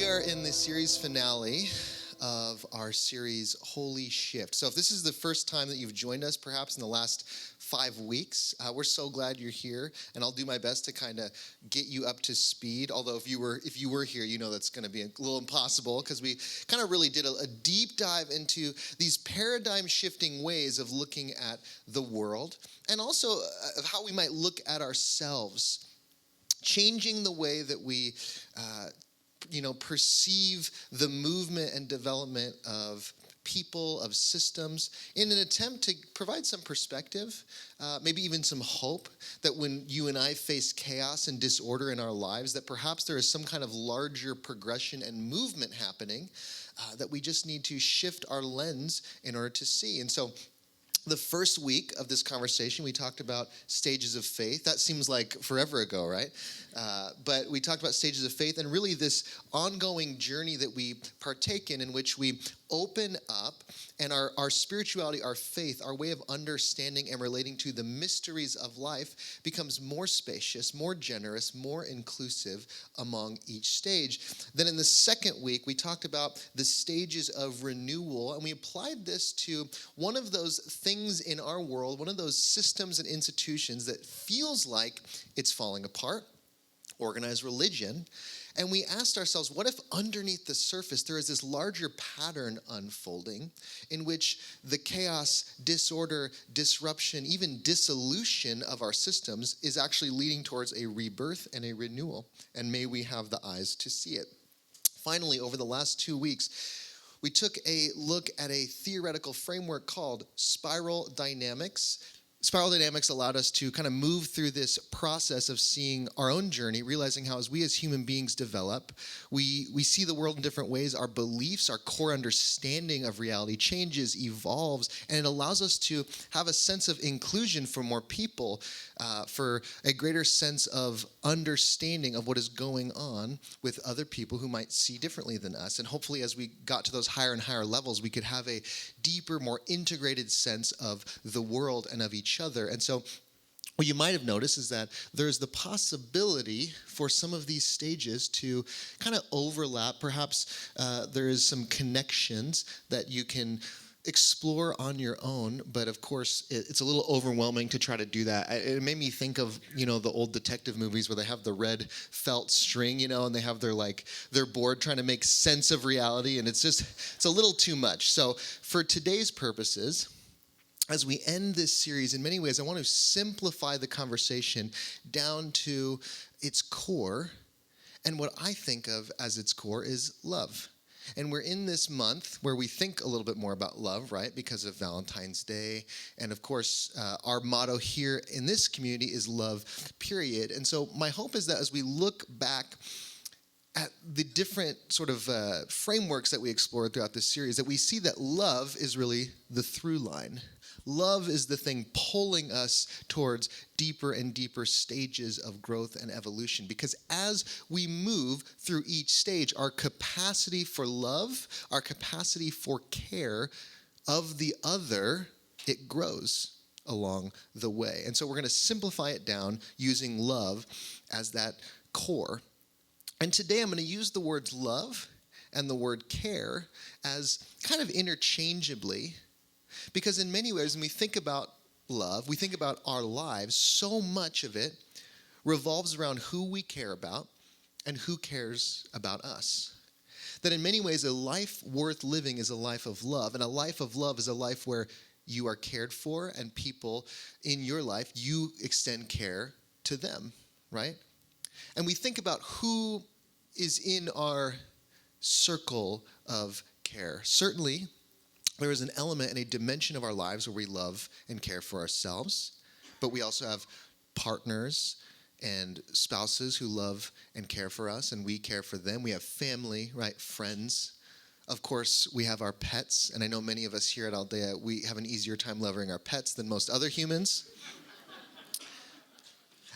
We are in the series finale of our series, Holy Shift. So if this is the first time that you've joined us, perhaps in the last 5 weeks, we're so glad you're here, and I'll do my best to kind of get you up to speed. Although if you were here, you know that's going to be a little impossible, because we kind of really did a deep dive into these paradigm-shifting ways of looking at the world, and also of how we might look at ourselves, changing the way that we perceive the movement and development of people, of systems, in an attempt to provide some perspective, maybe even some hope that when you and I face chaos and disorder in our lives, that perhaps there is some kind of larger progression and movement happening that we just need to shift our lens in order to see. And so the first week of this conversation, we talked about stages of faith. That seems like forever ago, right? But we talked about stages of faith and really this ongoing journey that we partake in which we open up and our spirituality, our faith, our way of understanding and relating to the mysteries of life becomes more spacious, more generous, more inclusive among each stage. Then in the second week, we talked about the stages of renewal, and we applied this to one of those things in our world, one of those systems and institutions that feels like it's falling apart, organized religion. And we asked ourselves, what if underneath the surface there is this larger pattern unfolding in which the chaos, disorder, disruption, even dissolution of our systems is actually leading towards a rebirth and a renewal? And may we have the eyes to see it. Finally, over the last 2 weeks, we took a look at a theoretical framework called spiral dynamics. Spiral dynamics allowed us to kind of move through this process of seeing our own journey, realizing how as we as human beings develop, we see the world in different ways. Our beliefs, our core understanding of reality changes, evolves, and it allows us to have a sense of inclusion for more people, for a greater sense of understanding of what is going on with other people who might see differently than us. And hopefully as we got to those higher and higher levels, we could have a deeper, more integrated sense of the world and of each other. And so what you might have noticed is that there's the possibility for some of these stages to kind of overlap. Perhaps there is some connections that you can explore on your own, but of course it's a little overwhelming to try to do that. It made me think of, the old detective movies where they have the red felt string, and they have their board trying to make sense of reality, and it's a little too much. So for today's purposes, as we end this series, in many ways, I want to simplify the conversation down to its core, and what I think of as its core is love. And we're in this month where we think a little bit more about love, right? Because of Valentine's Day. And of course, our motto here in this community is love, period. And so my hope is that as we look back at the different sort of frameworks that we explored throughout this series, that we see that love is really the through line. Love is the thing pulling us towards deeper and deeper stages of growth and evolution. Because as we move through each stage, our capacity for love, our capacity for care of the other, it grows along the way. And so we're going to simplify it down using love as that core. And today I'm going to use the words love and the word care as kind of interchangeably, because in many ways, when we think about love, we think about our lives, so much of it revolves around who we care about and who cares about us. That in many ways, a life worth living is a life of love, and a life of love is a life where you are cared for, and people in your life, you extend care to them, right? And we think about who is in our circle of care. Certainly, there is an element and a dimension of our lives where we love and care for ourselves, but we also have partners and spouses who love and care for us, and we care for them. We have family, right? Friends. Of course, we have our pets, and I know many of us here at Aldea, we have an easier time loving our pets than most other humans.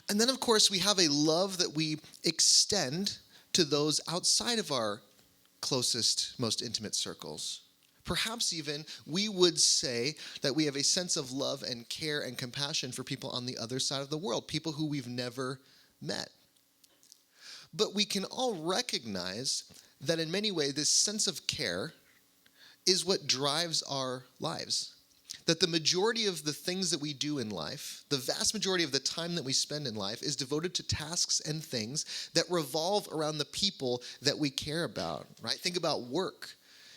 And then, of course, we have a love that we extend to those outside of our closest, most intimate circles. Perhaps even we would say that we have a sense of love and care and compassion for people on the other side of the world, people who we've never met. But we can all recognize that in many ways, this sense of care is what drives our lives. That the majority of the things that we do in life, the vast majority of the time that we spend in life, is devoted to tasks and things that revolve around the people that we care about, right? Think about work.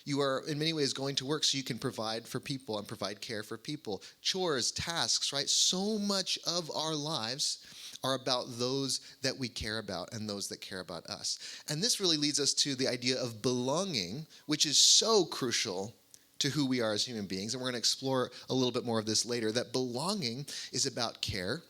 You are, in many ways, going to work so you can provide for people and provide care for people. Chores, tasks, right? So much of our lives are about those that we care about and those that care about us. And this really leads us to the idea of belonging, which is so crucial to who we are as human beings. And we're going to explore a little bit more of this later, that belonging is about care,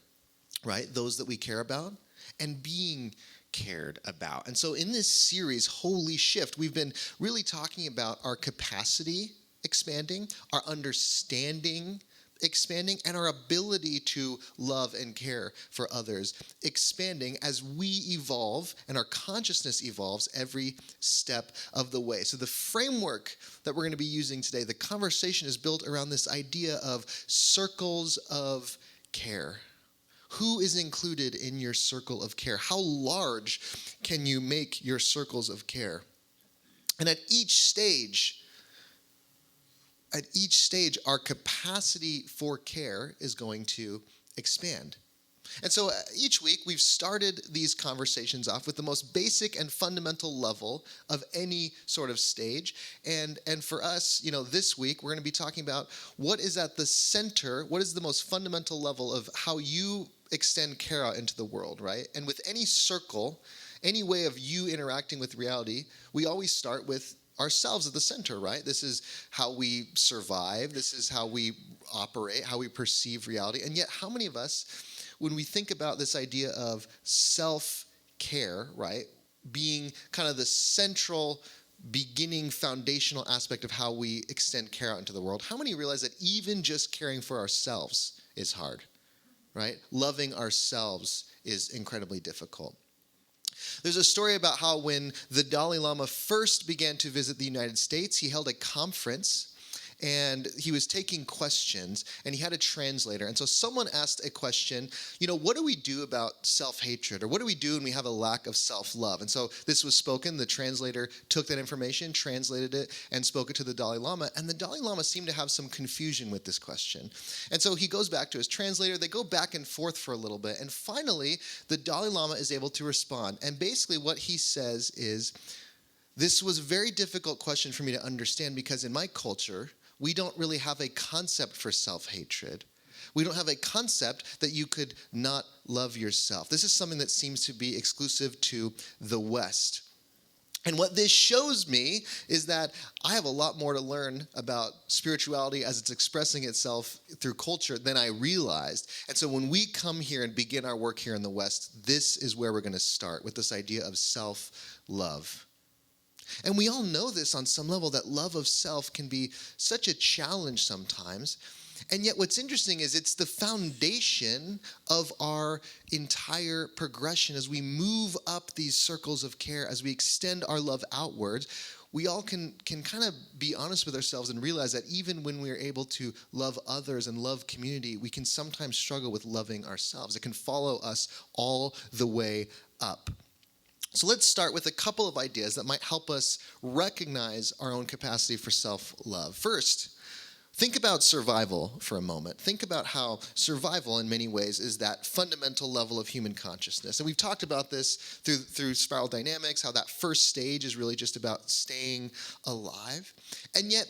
right? Those that we care about, and being cared about. And so in this series, Holy Shift, we've been really talking about our capacity expanding, our understanding expanding, and our ability to love and care for others expanding as we evolve and our consciousness evolves every step of the way. So the framework that we're going to be using today, the conversation is built around this idea of circles of care. Who is included in your circle of care? How large can you make your circles of care? And at each stage, our capacity for care is going to expand. And so each week, we've started these conversations off with the most basic and fundamental level of any sort of stage. And for us, this week, we're going to be talking about what is at the center, what is the most fundamental level of how you extend care out into the world, right? And with any circle, any way of you interacting with reality, we always start with ourselves at the center, right? This is how we survive. This is how we operate, how we perceive reality. And yet, how many of us, when we think about this idea of self-care, right, being kind of the central beginning foundational aspect of how we extend care out into the world, how many realize that even just caring for ourselves is hard, right? Loving ourselves is incredibly difficult. There's a story about how when the Dalai Lama first began to visit the United States, he held a conference and he was taking questions and he had a translator. And so someone asked a question, what do we do about self-hatred? Or what do we do when we have a lack of self-love? And so this was spoken. The translator took that information, translated it, and spoke it to the Dalai Lama. And the Dalai Lama seemed to have some confusion with this question. And so he goes back to his translator. They go back and forth for a little bit. And finally, the Dalai Lama is able to respond. And basically what he says is, this was a very difficult question for me to understand because in my culture, we don't really have a concept for self-hatred. We don't have a concept that you could not love yourself. This is something that seems to be exclusive to the West. And what this shows me is that I have a lot more to learn about spirituality as it's expressing itself through culture than I realized. And so when we come here and begin our work here in the West, this is where we're going to start with this idea of self-love. And we all know this on some level, that love of self can be such a challenge sometimes. And yet what's interesting is it's the foundation of our entire progression as we move up these circles of care, as we extend our love outwards. We all can kind of be honest with ourselves and realize that even when we're able to love others and love community, we can sometimes struggle with loving ourselves. It can follow us all the way up. So let's start with a couple of ideas that might help us recognize our own capacity for self-love. First, think about survival for a moment. Think about how survival in many ways is that fundamental level of human consciousness. And we've talked about this through spiral dynamics, how that first stage is really just about staying alive. And yet,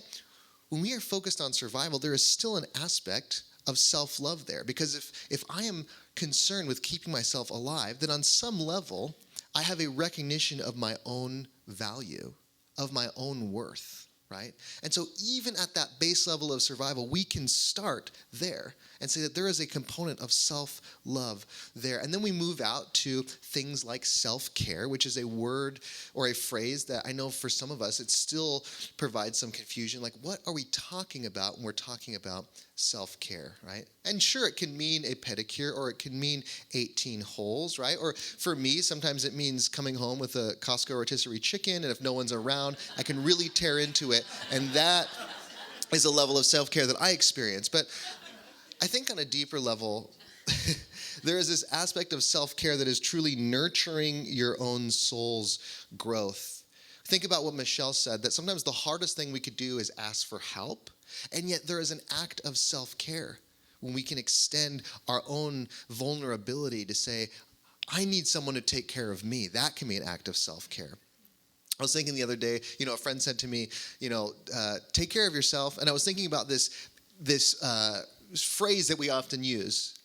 when we are focused on survival, there is still an aspect of self-love there. Because if I am concerned with keeping myself alive, then on some level, I have a recognition of my own value, of my own worth, right? And so even at that base level of survival, we can start there and say that there is a component of self-love there. And then we move out to things like self-care, which is a word or a phrase that I know for some of us, it still provides some confusion. Like, what are we talking about when we're talking about self-care, right? And sure, it can mean a pedicure or it can mean 18 holes, right? Or for me, sometimes it means coming home with a Costco rotisserie chicken, and if no one's around, I can really tear into it. And that is a level of self-care that I experience. But I think on a deeper level, there is this aspect of self-care that is truly nurturing your own soul's growth. think about what Michelle said, that sometimes the hardest thing we could do is ask for help, and yet there is an act of self-care when we can extend our own vulnerability to say, I need someone to take care of me. That can be an act of self-care. I was thinking the other day, a friend said to me, take care of yourself. And I was thinking about this phrase that we often use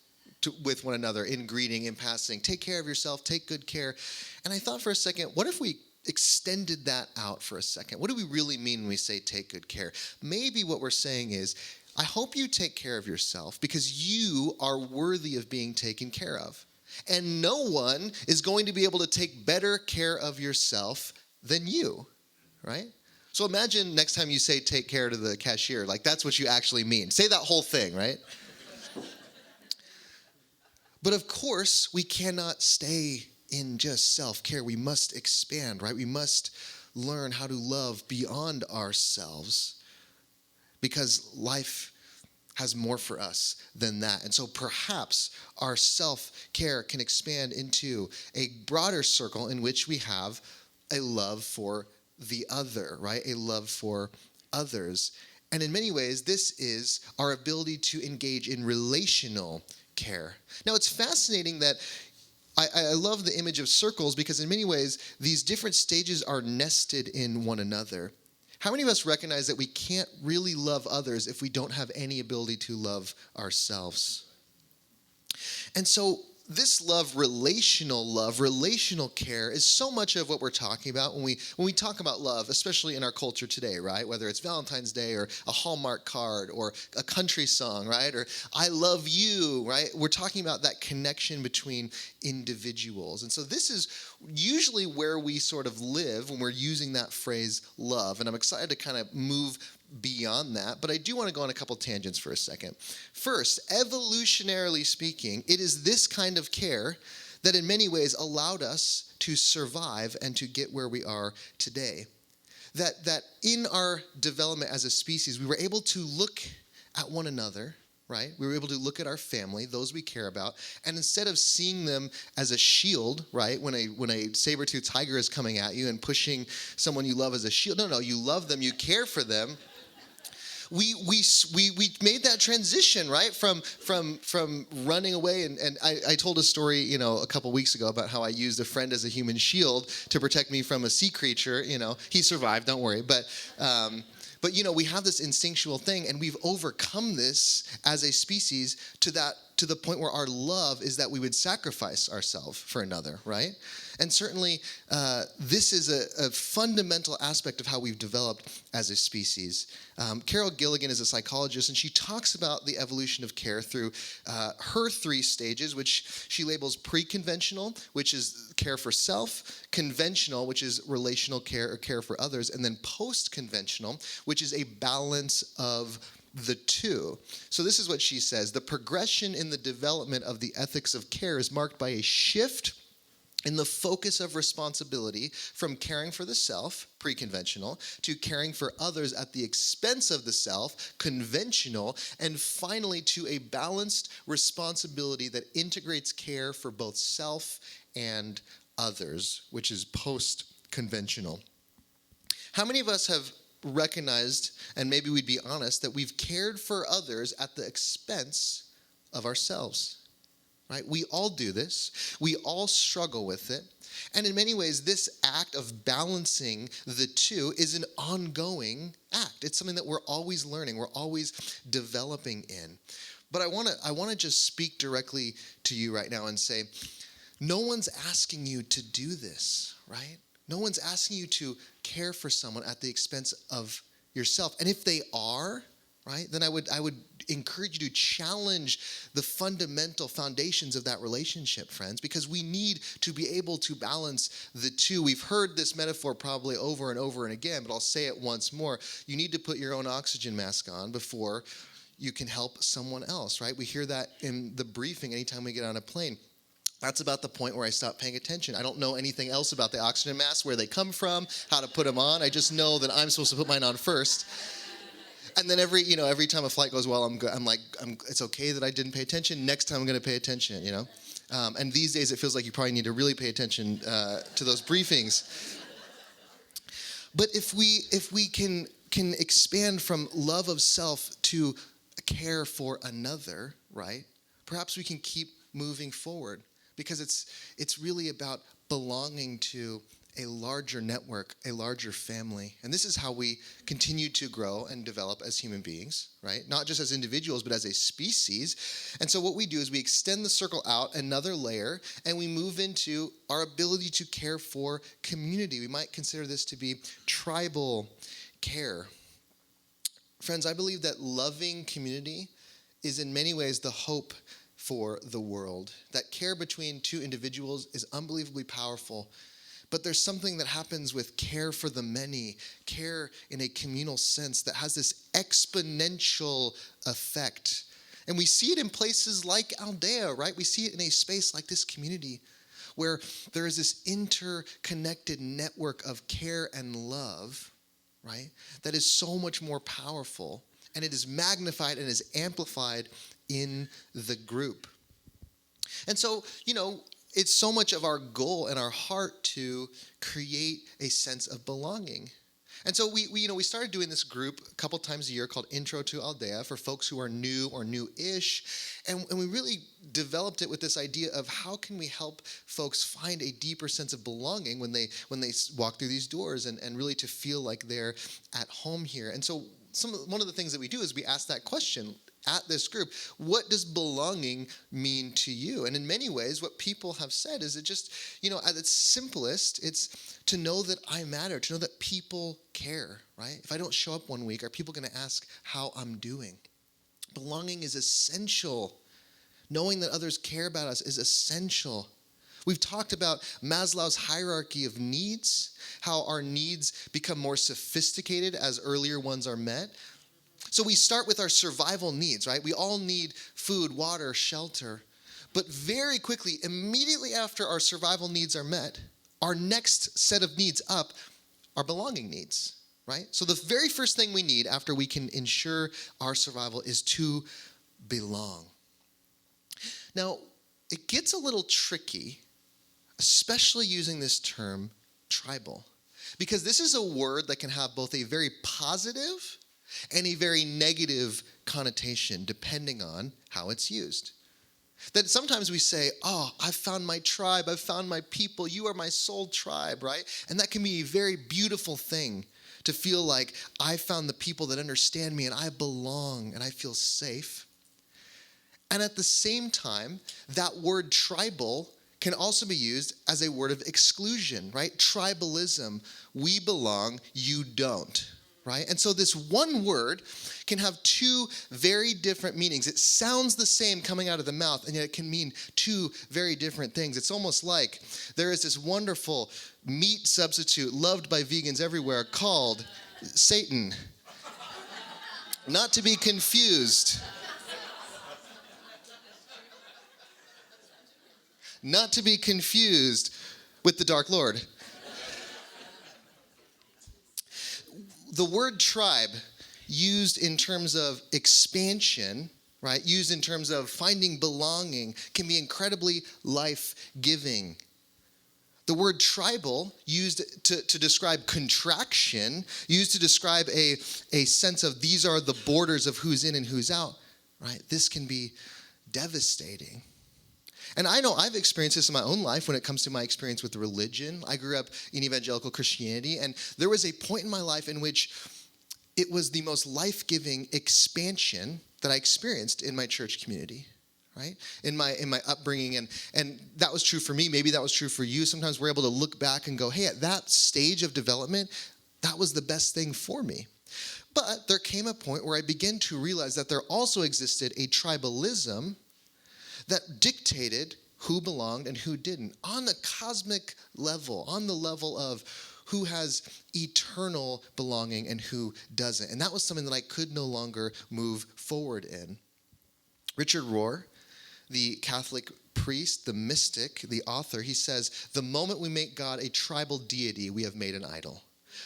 with one another in greeting, in passing. Take care of yourself, take good care. And I thought for a second, what if we extended that out for a second? What do we really mean when we say take good care? Maybe what we're saying is, I hope you take care of yourself because you are worthy of being taken care of. And no one is going to be able to take better care of yourself than you, right? So imagine next time you say take care to the cashier, like that's what you actually mean. Say that whole thing, right? But of course, we cannot stay in just self-care. We must expand, right? We must learn how to love beyond ourselves because life has more for us than that. And so perhaps our self-care can expand into a broader circle in which we have a love for the other, right? A love for others. And in many ways, this is our ability to engage in relational care. Now, it's fascinating that I love the image of circles because in many ways, these different stages are nested in one another. How many of us recognize that we can't really love others if we don't have any ability to love ourselves? And so this relational care is so much of what we're talking about when we talk about love, especially in our culture today, right? Whether it's Valentine's Day or a Hallmark card or a country song, right? Or I love you, right? We're talking about that connection between individuals. And so this is usually where we sort of live when we're using that phrase love. And I'm excited to kind of move beyond that, but I do want to go on a couple tangents for a second. First, evolutionarily speaking, it is this kind of care that in many ways allowed us to survive and to get where we are today. That in our development as a species, we were able to look at one another, right? We were able to look at our family, those we care about, and instead of seeing them as a shield, right? When a saber-toothed tiger is coming at you and pushing someone you love as a shield, no, you love them, you care for them. We made that transition, right, from running away, and I told a story, a couple weeks ago about how I used a friend as a human shield to protect me from a sea creature. He survived, don't worry, but we have this instinctual thing, and we've overcome this as a species to the point where our love is that we would sacrifice ourselves for another, right? And certainly, this is a fundamental aspect of how we've developed as a species. Carol Gilligan is a psychologist, and she talks about the evolution of care through her 3 stages, which she labels pre-conventional, which is care for self, conventional, which is relational care or care for others, and then post-conventional, which is a balance of the two. So this is what she says: the progression in the development of the ethics of care is marked by a shift in the focus of responsibility from caring for the self, pre-conventional, to caring for others at the expense of the self, conventional, and finally to a balanced responsibility that integrates care for both self and others, which is post-conventional. How many of us have recognized, and maybe we'd be honest, that we've cared for others at the expense of ourselves? Right? We all do this. We all struggle with it. And in many ways, this act of balancing the two is an ongoing act. It's something that we're always learning. We're always developing in. But I want to just speak directly to you right now and say, no one's asking you to do this, right? No one's asking you to care for someone at the expense of yourself. And if they are, right, then I would encourage you to challenge the fundamental foundations of that relationship, friends, because we need to be able to balance the two. We've heard this metaphor probably over and over and again, but I'll say it once more. You need to put your own oxygen mask on before you can help someone else, right? We hear that in the briefing anytime we get on a plane. That's about the point where I stop paying attention. I don't know anything else about the oxygen masks, where they come from, how to put them on. I just know that I'm supposed to put mine on first. And then every time a flight goes well, it's okay that I didn't pay attention. Next time I'm going to pay attention, And these days it feels like you probably need to really pay attention to those briefings. But if we can expand from love of self to care for another, right? Perhaps we can keep moving forward, because it's really about belonging to a larger network, a larger family. And this is how we continue to grow and develop as human beings, right? Not just as individuals, but as a species. And so what we do is we extend the circle out another layer, and we move into our ability to care for community. We might consider this to be tribal care. Friends, I believe that loving community is in many ways the hope for the world. That care between two individuals is unbelievably powerful. But there's something that happens with care for the many, care in a communal sense, that has this exponential effect. And we see it in places like Aldea, right? We see it in a space like this community where there is this interconnected network of care and love, right? That is so much more powerful, and it is magnified and is amplified in the group. And so, it's so much of our goal and our heart to create a sense of belonging. And so we started doing this group a couple times a year called Intro to Aldea for folks who are new or new-ish. And we really developed it with this idea of how can we help folks find a deeper sense of belonging when they walk through these doors, and really to feel like they're at home here. And so one of the things that we do is we ask that question at this group: what does belonging mean to you? And in many ways, what people have said is it just, at its simplest, it's to know that I matter, to know that people care, right? If I don't show up one week, are people going to ask how I'm doing? Belonging is essential. Knowing that others care about us is essential. We've talked about Maslow's hierarchy of needs, how our needs become more sophisticated as earlier ones are met. So we start with our survival needs, right? We all need food, water, shelter. But very quickly, immediately after our survival needs are met, our next set of needs up are belonging needs, right? So the very first thing we need after we can ensure our survival is to belong. Now, it gets a little tricky, especially using this term tribal, because this is a word that can have both a very positive and a very negative connotation depending on how it's used. That sometimes we say, oh, I've found my tribe, I've found my people, you are my soul tribe, right? And that can be a very beautiful thing, to feel like I found the people that understand me and I belong and I feel safe. And at the same time, that word tribal can also be used as a word of exclusion, right? Tribalism, we belong, you don't. Right? And so this one word can have two very different meanings. It sounds the same coming out of the mouth, and yet it can mean two very different things. It's almost like there is this wonderful meat substitute loved by vegans everywhere called Satan. Not to be confused. Not to be confused with the Dark Lord. The word tribe, used in terms of expansion, right, used in terms of finding belonging, can be incredibly life-giving. The word tribal, used to describe contraction, used to describe a sense of these are the borders of who's in and who's out, right? This can be devastating. And I know I've experienced this in my own life when it comes to my experience with religion. I grew up in evangelical Christianity, and there was a point in my life in which it was the most life-giving expansion that I experienced in my church community, right? In my upbringing, and that was true for me. Maybe that was true for you. Sometimes we're able to look back and go, hey, at that stage of development, that was the best thing for me. But there came a point where I began to realize that there also existed a tribalism that dictated who belonged and who didn't, on the cosmic level, on the level of who has eternal belonging and who doesn't. And that was something that I could no longer move forward in. Richard Rohr, the Catholic priest, the mystic, the author, he says, the moment we make God a tribal deity, we have made an idol.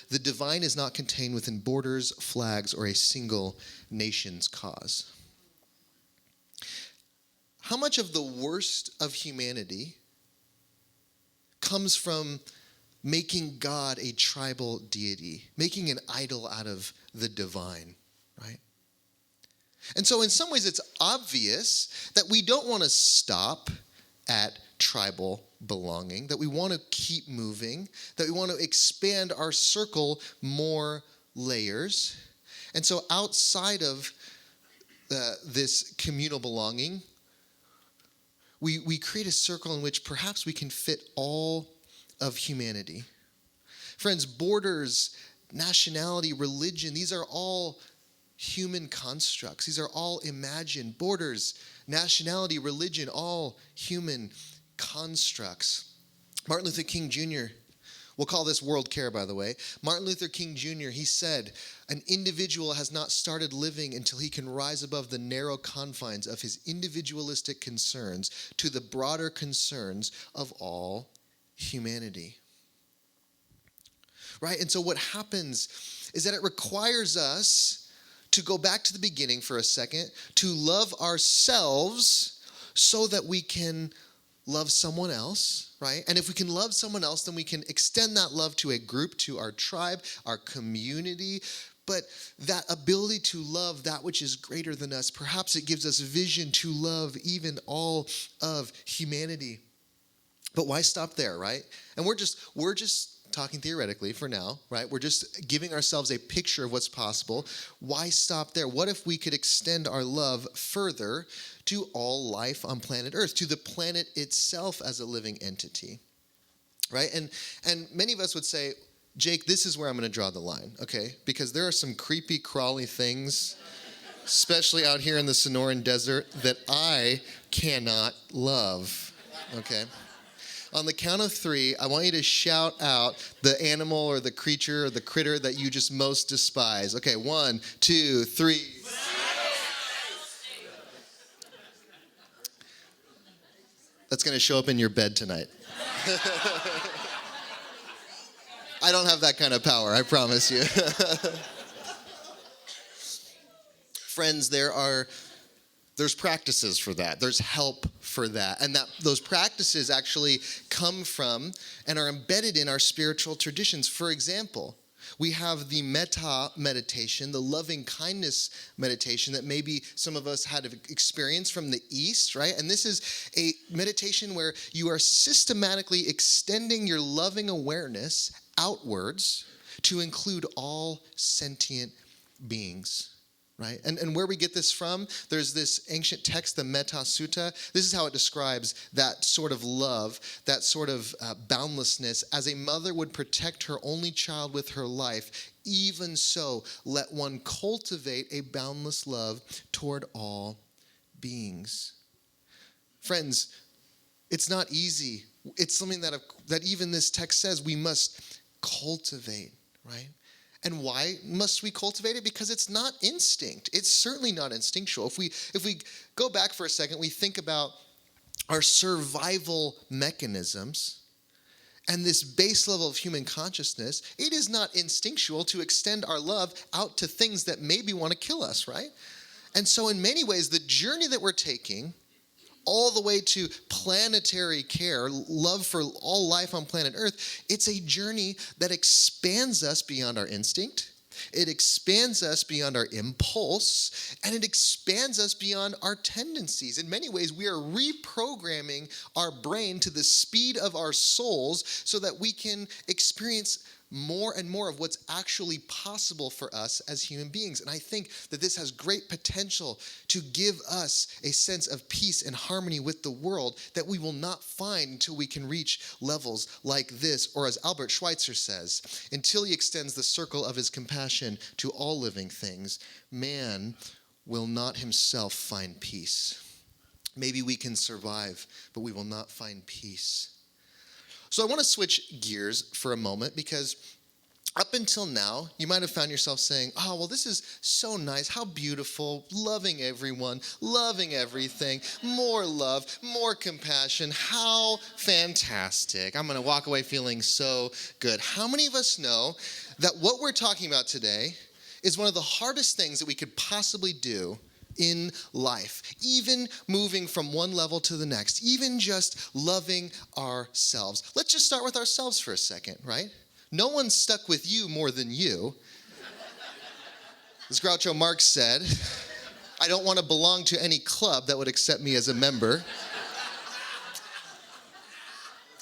The divine is not contained within borders, flags, or a single nation's cause. How much of the worst of humanity comes from making God a tribal deity, making an idol out of the divine, right? And so in some ways it's obvious that we don't want to stop at tribal belonging, that we want to keep moving, that we want to expand our circle more layers. And so outside of this communal belonging, we create a circle in which perhaps we can fit all of humanity. Friends, borders, nationality, religion, these are all human constructs. These are all imagined. Borders, nationality, religion, all human constructs. Martin Luther King Jr., we'll call this world care, by the way. Martin Luther King Jr., he said, an individual has not started living until he can rise above the narrow confines of his individualistic concerns to the broader concerns of all humanity. Right? And so what happens is that it requires us to go back to the beginning for a second, to love ourselves so that we can love someone else, right? And if we can love someone else, then we can extend that love to a group, to our tribe, our community. But that ability to love that which is greater than us, perhaps it gives us vision to love even all of humanity. But why stop there, right? And we're just talking theoretically for now, right? We're just giving ourselves a picture of what's possible. Why stop there? What if we could extend our love further to all life on planet Earth, to the planet itself as a living entity, right? And many of us would say, Jake, this is where I'm going to draw the line, okay? Because there are some creepy, crawly things, especially out here in the Sonoran Desert, that I cannot love, okay? On the count of 3, I want you to shout out the animal or the creature or the critter that you just most despise. Okay, 1, 2, 3. That's going to show up in your bed tonight. I don't have that kind of power, I promise you. Friends, there's practices for that. There's help for that. And those practices actually come from and are embedded in our spiritual traditions. For example, we have the metta meditation, the loving kindness meditation that maybe some of us had experienced from the East, right? And this is a meditation where you are systematically extending your loving awareness outwards to include all sentient beings. Right? And where we get this from, there's this ancient text, the Metta Sutta. This is how it describes that sort of love, that sort of boundlessness. As a mother would protect her only child with her life, even so, let one cultivate a boundless love toward all beings. Friends, it's not easy. It's something that even this text says we must cultivate, right? And why must we cultivate it? Because it's not instinct. It's certainly not instinctual. If we go back for a second, we think about our survival mechanisms and this base level of human consciousness, it is not instinctual to extend our love out to things that maybe want to kill us, right? And so in many ways, the journey that we're taking all the way to planetary care, love for all life on planet Earth, it's a journey that expands us beyond our instinct. It expands us beyond our impulse, and it expands us beyond our tendencies. In many ways, we are reprogramming our brain to the speed of our souls so that we can experience more and more of what's actually possible for us as human beings. And I think that this has great potential to give us a sense of peace and harmony with the world that we will not find until we can reach levels like this, or as Albert Schweitzer says, until he extends the circle of his compassion to all living things, man will not himself find peace. Maybe we can survive, but we will not find peace. So I want to switch gears for a moment, because up until now, you might have found yourself saying, oh, well, this is so nice, how beautiful, loving everyone, loving everything, more love, more compassion, how fantastic. I'm going to walk away feeling so good. How many of us know that what we're talking about today is one of the hardest things that we could possibly do in life, even moving from one level to the next, even just loving ourselves. Let's just start with ourselves for a second, right? No one's stuck with you more than you. As Groucho Marx said, I don't want to belong to any club that would accept me as a member.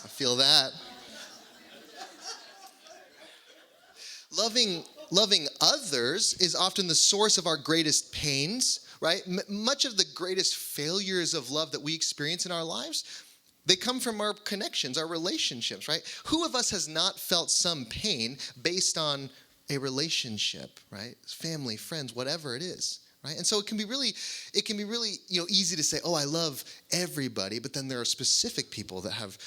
I feel that. Loving others is often the source of our greatest pains, right? Much of the greatest failures of love that we experience in our lives, they come from our connections, our relationships, right? Who of us has not felt some pain based on a relationship, right? Family, friends, whatever it is, right? And so it can be really, easy to say, oh, I love everybody, but then there are specific people that have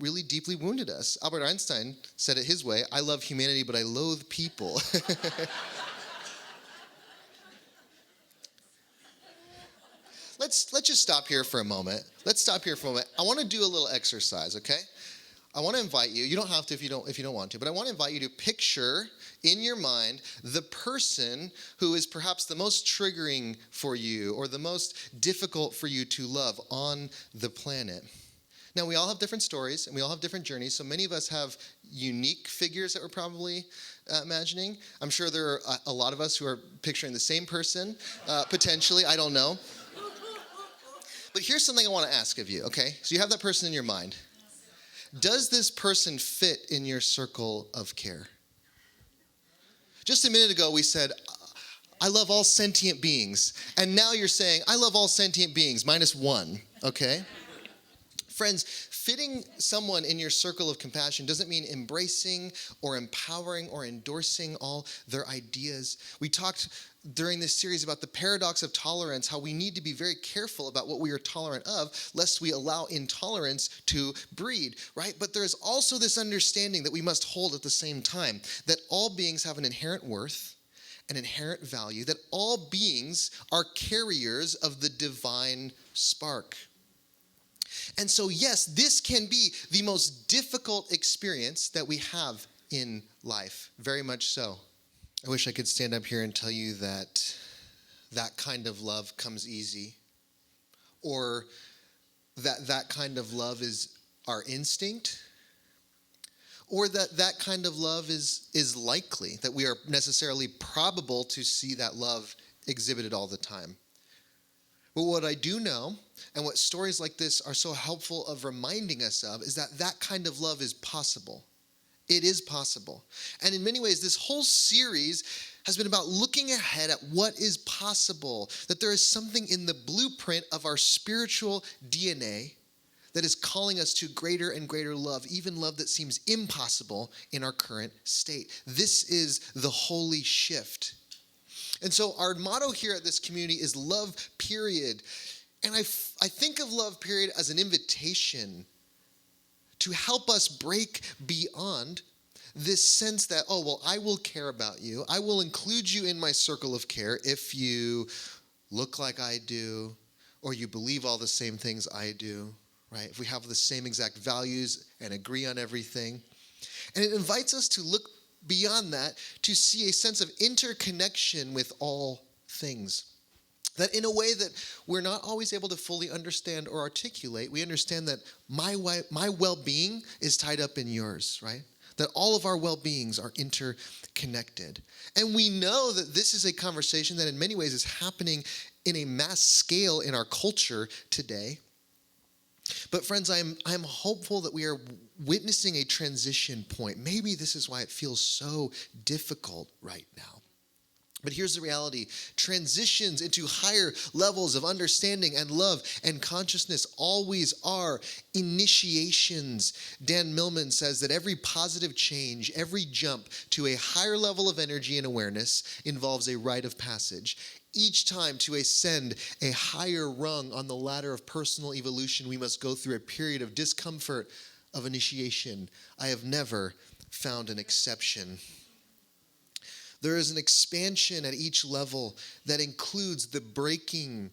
really deeply wounded us. Albert Einstein said it his way, I love humanity, but I loathe people. Let's just stop here for a moment. I want to do a little exercise, okay? I want to invite you. You don't have to if you don't want to, but I want to invite you to picture in your mind the person who is perhaps the most triggering for you or the most difficult for you to love on the planet. Now, we all have different stories and we all have different journeys, so many of us have unique figures that we're probably imagining. I'm sure there are a lot of us who are picturing the same person, potentially, I don't know. But here's something I want to ask of you, okay? So you have that person in your mind. Does this person fit in your circle of care? Just a minute ago, we said, I love all sentient beings. And now you're saying, I love all sentient beings, -1, okay? Friends, fitting someone in your circle of compassion doesn't mean embracing or empowering or endorsing all their ideas. We talked during this series about the paradox of tolerance, how we need to be very careful about what we are tolerant of, lest we allow intolerance to breed, right? But there's also this understanding that we must hold at the same time, that all beings have an inherent worth, an inherent value, that all beings are carriers of the divine spark. And so, yes, this can be the most difficult experience that we have in life, very much so. I wish I could stand up here and tell you that that kind of love comes easy, or that kind of love is our instinct, or that kind of love is likely, that we are necessarily probable to see that love exhibited all the time. But what I do know, and what stories like this are so helpful of reminding us of, is that kind of love is possible. It is possible. And in many ways, this whole series has been about looking ahead at what is possible, that there is something in the blueprint of our spiritual DNA that is calling us to greater and greater love, even love that seems impossible in our current state. This is the holy shift. And so our motto here at this community is love, period. And I think of love, period, as an invitation to help us break beyond this sense that, oh, well, I will care about you. I will include you in my circle of care if you look like I do, or you believe all the same things I do, right? If we have the same exact values and agree on everything. And it invites us to look beyond that, to see a sense of interconnection with all things. That in a way that we're not always able to fully understand or articulate, we understand that my well-being is tied up in yours, right? That all of our well-beings are interconnected. And we know that this is a conversation that in many ways is happening in a mass scale in our culture today. But friends, I'm hopeful that we are witnessing a transition point. Maybe this is why it feels so difficult right now. But here's the reality. Transitions into higher levels of understanding and love and consciousness always are initiations. Dan Millman says that every positive change, every jump to a higher level of energy and awareness involves a rite of passage. Each time to ascend a higher rung on the ladder of personal evolution, we must go through a period of discomfort, of initiation. I have never found an exception. There is an expansion at each level that includes the breaking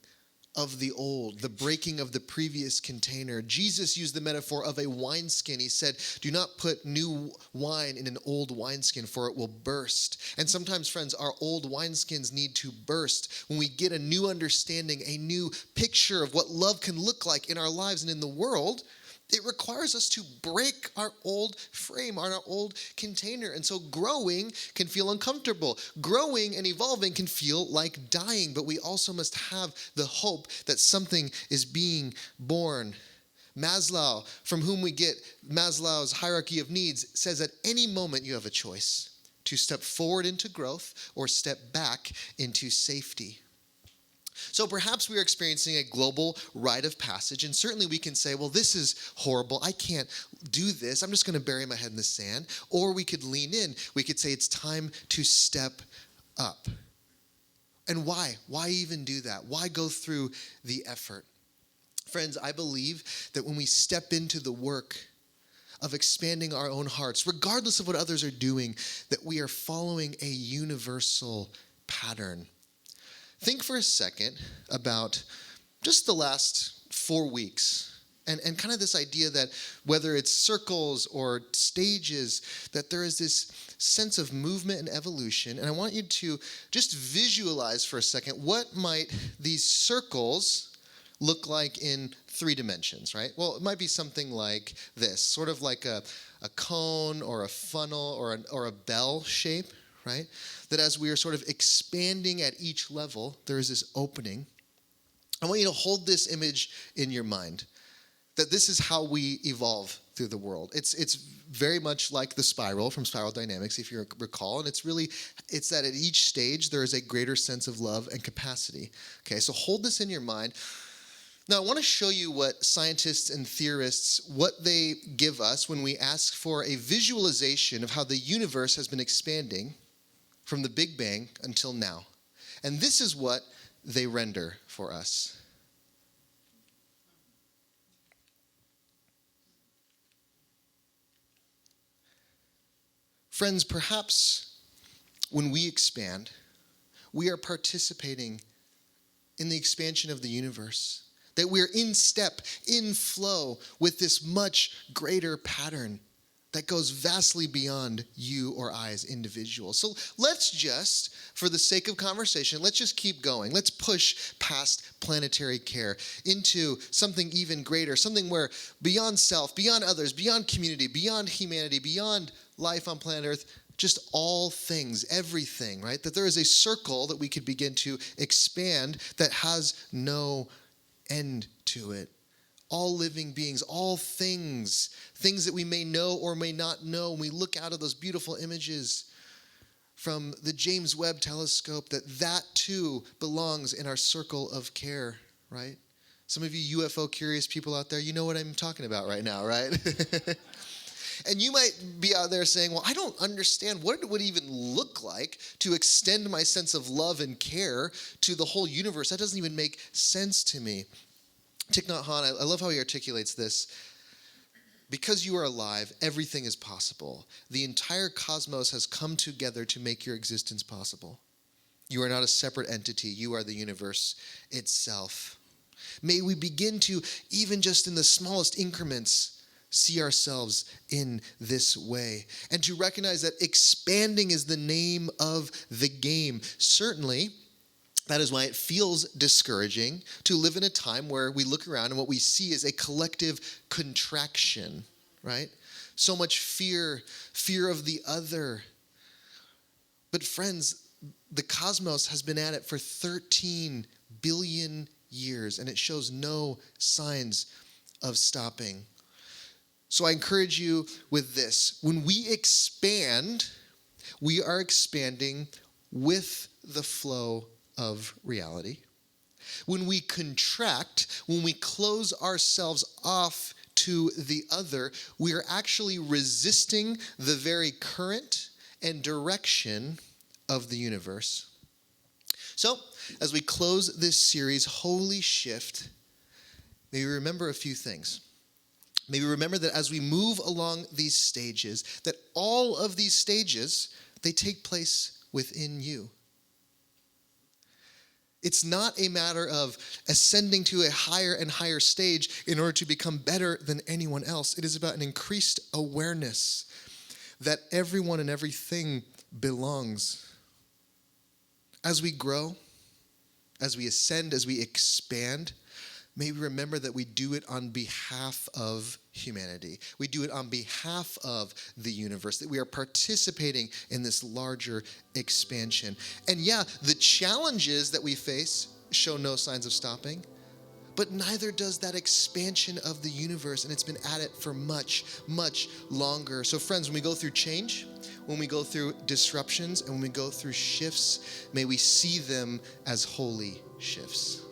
of the old, the breaking of the previous container. Jesus used the metaphor of a wineskin. He said, do not put new wine in an old wineskin, for it will burst. And sometimes, friends, our old wineskins need to burst when we get a new understanding, a new picture of what love can look like in our lives and in the world. It requires us to break our old frame, our old container. And so growing can feel uncomfortable. Growing and evolving can feel like dying, but we also must have the hope that something is being born. Maslow, from whom we get Maslow's hierarchy of needs, says at any moment you have a choice to step forward into growth or step back into safety. So perhaps we are experiencing a global rite of passage, and certainly we can say, well, this is horrible. I can't do this. I'm just going to bury my head in the sand. Or we could lean in. We could say it's time to step up. And why? Why even do that? Why go through the effort? Friends, I believe that when we step into the work of expanding our own hearts, regardless of what others are doing, that we are following a universal pattern. Think for a second about just the last 4 weeks and kind of this idea that whether it's circles or stages, that there is this sense of movement and evolution. And I want you to just visualize for a second, what might these circles look like in 3 dimensions, right? Well, it might be something like this, sort of like a cone or a funnel or a bell shape, right? That as we are sort of expanding at each level, there is this opening. I want you to hold this image in your mind, that this is how we evolve through the world. It's very much like the spiral from Spiral Dynamics, if you recall, and it's that at each stage there is a greater sense of love and capacity. Okay, so hold this in your mind. Now, I want to show you what scientists and theorists, what they give us when we ask for a visualization of how the universe has been expanding from the Big Bang until now. And this is what they render for us. Friends, perhaps when we expand, we are participating in the expansion of the universe, that we're in step, in flow with this much greater pattern that goes vastly beyond you or I as individuals. So let's just, for the sake of conversation, let's just keep going. Let's push past planetary care into something even greater, something where beyond self, beyond others, beyond community, beyond humanity, beyond life on planet Earth, just all things, everything, right? That there is a circle that we could begin to expand that has no end to it. All living beings, all things that we may know or may not know, when we look out of those beautiful images from the James Webb telescope, that too belongs in our circle of care, right? Some of you UFO curious people out there, you know what I'm talking about right now, right? And you might be out there saying, well, I don't understand what it would even look like to extend my sense of love and care to the whole universe. That doesn't even make sense to me. Thich Nhat Hanh, I love how he articulates this. Because you are alive, everything is possible. The entire cosmos has come together to make your existence possible. You are not a separate entity. You are the universe itself. May we begin to, even just in the smallest increments, see ourselves in this way. And to recognize that expanding is the name of the game. Certainly, that is why it feels discouraging to live in a time where we look around and what we see is a collective contraction, right? So much fear of the other. But friends, the cosmos has been at it for 13 billion years, and it shows no signs of stopping. So I encourage you with this. When we expand, we are expanding with the flow of reality. When we contract, when we close ourselves off to the other, we are actually resisting the very current and direction of the universe. So, as we close this series, Holy Shift, may we remember a few things. May we remember that as we move along these stages, that all of these stages, they take place within you. It's not a matter of ascending to a higher and higher stage in order to become better than anyone else. It is about an increased awareness that everyone and everything belongs. As we grow, as we ascend, as we expand, may we remember that we do it on behalf of humanity. We do it on behalf of the universe, that we are participating in this larger expansion. And yeah, the challenges that we face show no signs of stopping, but neither does that expansion of the universe, and it's been at it for much, much longer. So friends, when we go through change, when we go through disruptions, and when we go through shifts, may we see them as holy shifts.